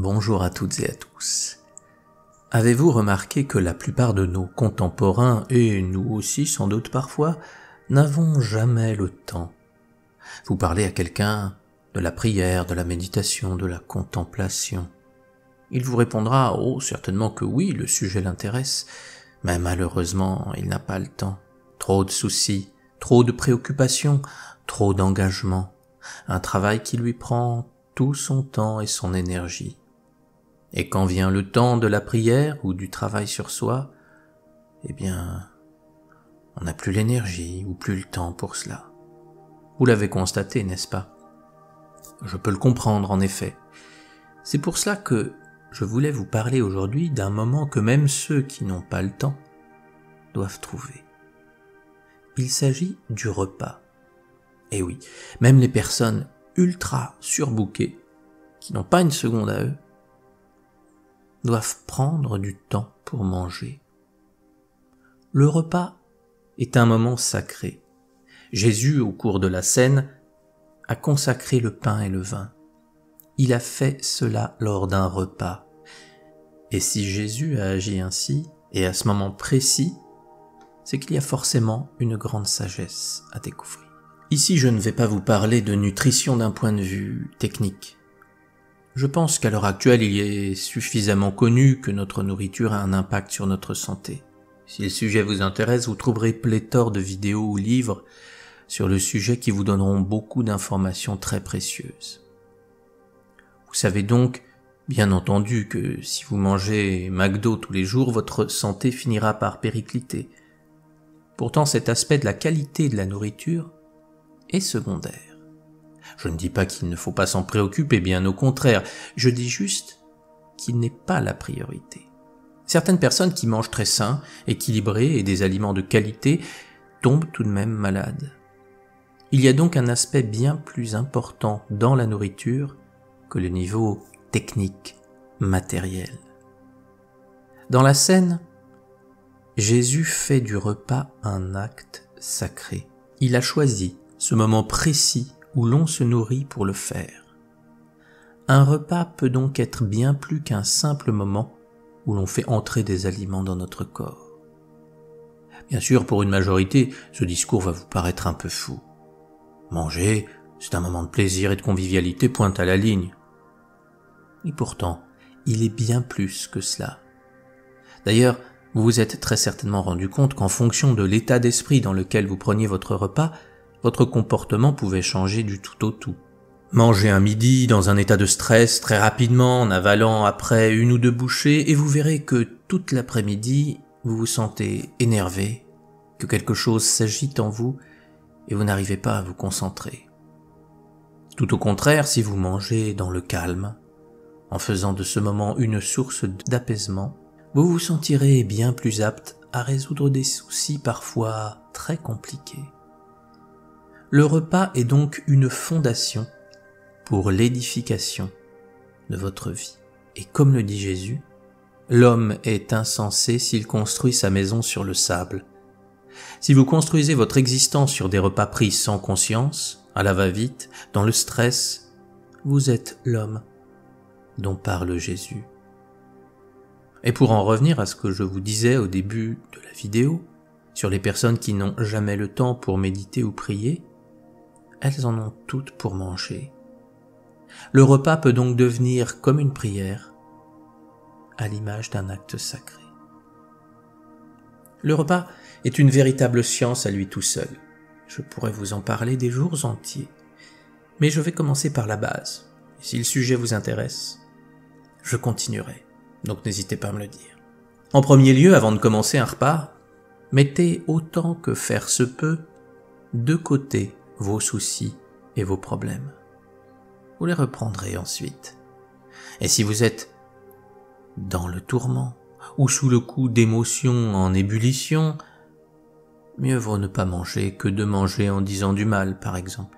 Bonjour à toutes et à tous. Avez-vous remarqué que la plupart de nos contemporains, et nous aussi sans doute parfois, n'avons jamais le temps? Vous parlez à quelqu'un de la prière, de la méditation, de la contemplation. Il vous répondra « Oh, certainement que oui, le sujet l'intéresse, mais malheureusement, il n'a pas le temps. Trop de soucis, trop de préoccupations, trop d'engagement, un travail qui lui prend tout son temps et son énergie. Et quand vient le temps de la prière ou du travail sur soi, eh bien, on n'a plus l'énergie ou plus le temps pour cela. Vous l'avez constaté, n'est-ce pas? Je peux le comprendre, en effet. C'est pour cela que je voulais vous parler aujourd'hui d'un moment que même ceux qui n'ont pas le temps doivent trouver. Il s'agit du repas. Et oui, même les personnes ultra surbookées, qui n'ont pas une seconde à eux, doivent prendre du temps pour manger. Le repas est un moment sacré. Jésus, au cours de la scène, a consacré le pain et le vin. Il a fait cela lors d'un repas. Et si Jésus a agi ainsi, et à ce moment précis, c'est qu'il y a forcément une grande sagesse à découvrir. Ici, je ne vais pas vous parler de nutrition d'un point de vue technique. Je pense qu'à l'heure actuelle, il est suffisamment connu que notre nourriture a un impact sur notre santé. Si le sujet vous intéresse, vous trouverez pléthore de vidéos ou livres sur le sujet qui vous donneront beaucoup d'informations très précieuses. Vous savez donc, bien entendu, que si vous mangez McDo tous les jours, votre santé finira par péricliter. Pourtant, cet aspect de la qualité de la nourriture est secondaire. Je ne dis pas qu'il ne faut pas s'en préoccuper, bien au contraire, je dis juste qu'il n'est pas la priorité. Certaines personnes qui mangent très sain, équilibré et des aliments de qualité tombent tout de même malades. Il y a donc un aspect bien plus important dans la nourriture que le niveau technique, matériel. Dans la scène, Jésus fait du repas un acte sacré. Il a choisi ce moment précis où l'on se nourrit pour le faire. Un repas peut donc être bien plus qu'un simple moment où l'on fait entrer des aliments dans notre corps. Bien sûr, pour une majorité, ce discours va vous paraître un peu fou. Manger, c'est un moment de plaisir et de convivialité, pointe à la ligne. Et pourtant, il est bien plus que cela. D'ailleurs, vous vous êtes très certainement rendu compte qu'en fonction de l'état d'esprit dans lequel vous preniez votre repas, votre comportement pouvait changer du tout au tout. Mangez un midi dans un état de stress très rapidement en avalant après une ou deux bouchées et vous verrez que toute l'après-midi, vous vous sentez énervé, que quelque chose s'agite en vous et vous n'arrivez pas à vous concentrer. Tout au contraire, si vous mangez dans le calme, en faisant de ce moment une source d'apaisement, vous vous sentirez bien plus apte à résoudre des soucis parfois très compliqués. Le repas est donc une fondation pour l'édification de votre vie. Et comme le dit Jésus, l'homme est insensé s'il construit sa maison sur le sable. Si vous construisez votre existence sur des repas pris sans conscience, à la va-vite, dans le stress, vous êtes l'homme dont parle Jésus. Et pour en revenir à ce que je vous disais au début de la vidéo, sur les personnes qui n'ont jamais le temps pour méditer ou prier, elles en ont toutes pour manger. Le repas peut donc devenir comme une prière, à l'image d'un acte sacré. Le repas est une véritable science à lui tout seul. Je pourrais vous en parler des jours entiers. Mais je vais commencer par la base. Et si le sujet vous intéresse, je continuerai. Donc n'hésitez pas à me le dire. En premier lieu, avant de commencer un repas, mettez autant que faire se peut de côté vos soucis et vos problèmes. Vous les reprendrez ensuite. Et si vous êtes dans le tourment ou sous le coup d'émotions en ébullition, mieux vaut ne pas manger que de manger en disant du mal, par exemple.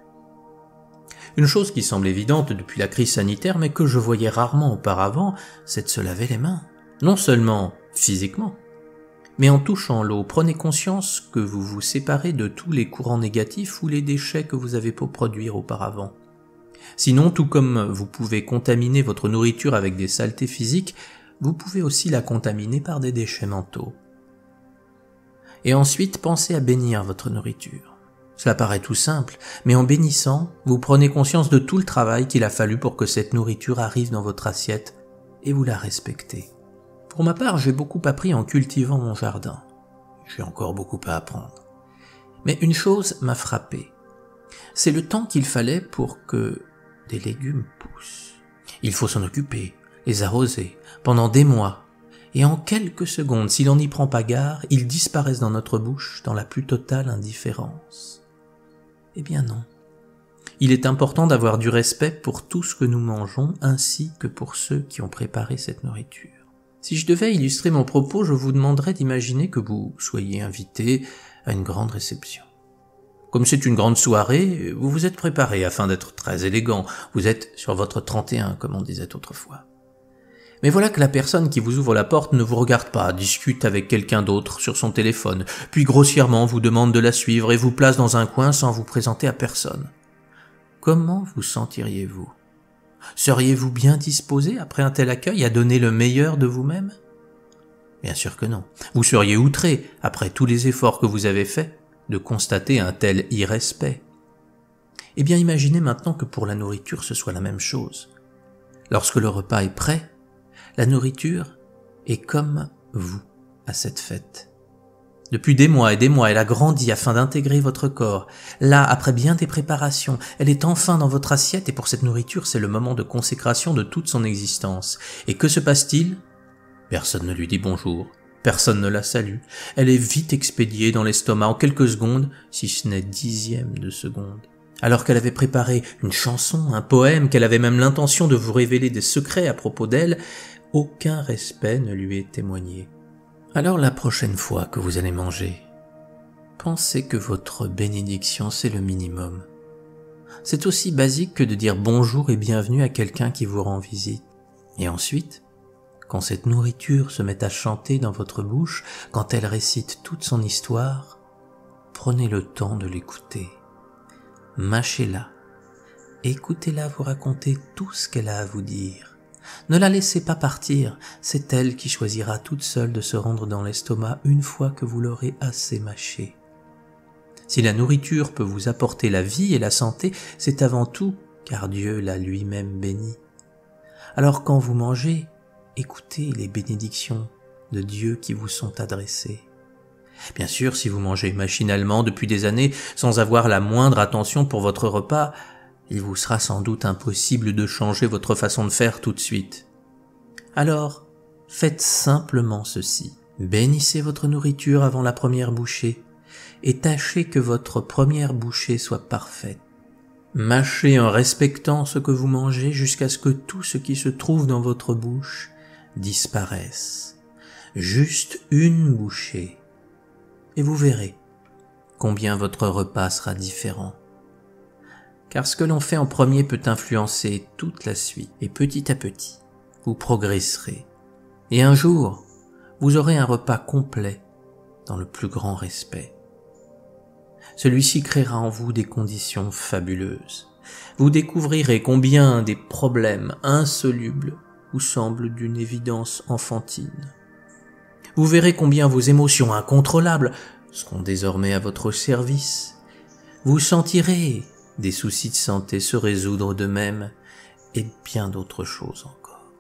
Une chose qui semble évidente depuis la crise sanitaire, mais que je voyais rarement auparavant, c'est de se laver les mains. Non seulement physiquement, mais en touchant l'eau, prenez conscience que vous vous séparez de tous les courants négatifs ou les déchets que vous avez pu produire auparavant. Sinon, tout comme vous pouvez contaminer votre nourriture avec des saletés physiques, vous pouvez aussi la contaminer par des déchets mentaux. Et ensuite, pensez à bénir votre nourriture. Cela paraît tout simple, mais en bénissant, vous prenez conscience de tout le travail qu'il a fallu pour que cette nourriture arrive dans votre assiette et vous la respectez. Pour ma part, j'ai beaucoup appris en cultivant mon jardin. J'ai encore beaucoup à apprendre. Mais une chose m'a frappé. C'est le temps qu'il fallait pour que des légumes poussent. Il faut s'en occuper, les arroser, pendant des mois. Et en quelques secondes, si l'on n'y prend pas garde, ils disparaissent dans notre bouche dans la plus totale indifférence. Eh bien non. Il est important d'avoir du respect pour tout ce que nous mangeons, ainsi que pour ceux qui ont préparé cette nourriture. Si je devais illustrer mon propos, je vous demanderais d'imaginer que vous soyez invité à une grande réception. Comme c'est une grande soirée, vous vous êtes préparé afin d'être très élégant. Vous êtes sur votre 31, comme on disait autrefois. Mais voilà que la personne qui vous ouvre la porte ne vous regarde pas, discute avec quelqu'un d'autre sur son téléphone, puis grossièrement vous demande de la suivre et vous place dans un coin sans vous présenter à personne. Comment vous sentiriez-vous ? Seriez-vous bien disposé, après un tel accueil, à donner le meilleur de vous-même ? Bien sûr que non. Vous seriez outré, après tous les efforts que vous avez faits, de constater un tel irrespect. Eh bien, imaginez maintenant que pour la nourriture, ce soit la même chose. Lorsque le repas est prêt, la nourriture est comme vous à cette fête. Depuis des mois et des mois, elle a grandi afin d'intégrer votre corps. Là, après bien des préparations, elle est enfin dans votre assiette et pour cette nourriture, c'est le moment de consécration de toute son existence. Et que se passe-t-il ? Personne ne lui dit bonjour, personne ne la salue. Elle est vite expédiée dans l'estomac en quelques secondes, si ce n'est dixièmes de seconde. Alors qu'elle avait préparé une chanson, un poème, qu'elle avait même l'intention de vous révéler des secrets à propos d'elle, aucun respect ne lui est témoigné. Alors la prochaine fois que vous allez manger, pensez que votre bénédiction c'est le minimum. C'est aussi basique que de dire bonjour et bienvenue à quelqu'un qui vous rend visite. Et ensuite, quand cette nourriture se met à chanter dans votre bouche, quand elle récite toute son histoire, prenez le temps de l'écouter. Mâchez-la, écoutez-la vous raconter tout ce qu'elle a à vous dire. Ne la laissez pas partir, c'est elle qui choisira toute seule de se rendre dans l'estomac une fois que vous l'aurez assez mâché. Si la nourriture peut vous apporter la vie et la santé, c'est avant tout car Dieu l'a lui-même bénie. Alors quand vous mangez, écoutez les bénédictions de Dieu qui vous sont adressées. Bien sûr, si vous mangez machinalement depuis des années sans avoir la moindre attention pour votre repas, il vous sera sans doute impossible de changer votre façon de faire tout de suite. Alors, faites simplement ceci. Bénissez votre nourriture avant la première bouchée et tâchez que votre première bouchée soit parfaite. Mâchez en respectant ce que vous mangez jusqu'à ce que tout ce qui se trouve dans votre bouche disparaisse. Juste une bouchée. Et vous verrez combien votre repas sera différent. Car ce que l'on fait en premier peut influencer toute la suite. Et petit à petit, vous progresserez. Et un jour, vous aurez un repas complet dans le plus grand respect. Celui-ci créera en vous des conditions fabuleuses. Vous découvrirez combien des problèmes insolubles vous semblent d'une évidence enfantine. Vous verrez combien vos émotions incontrôlables seront désormais à votre service. Vous sentirez des soucis de santé se résoudre d'eux-mêmes et bien d'autres choses encore.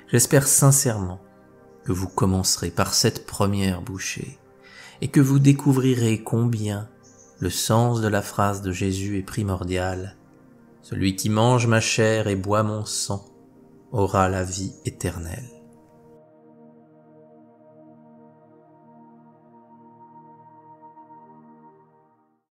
J'espère sincèrement que vous commencerez par cette première bouchée et que vous découvrirez combien le sens de la phrase de Jésus est primordial. Celui qui mange ma chair et boit mon sang aura la vie éternelle.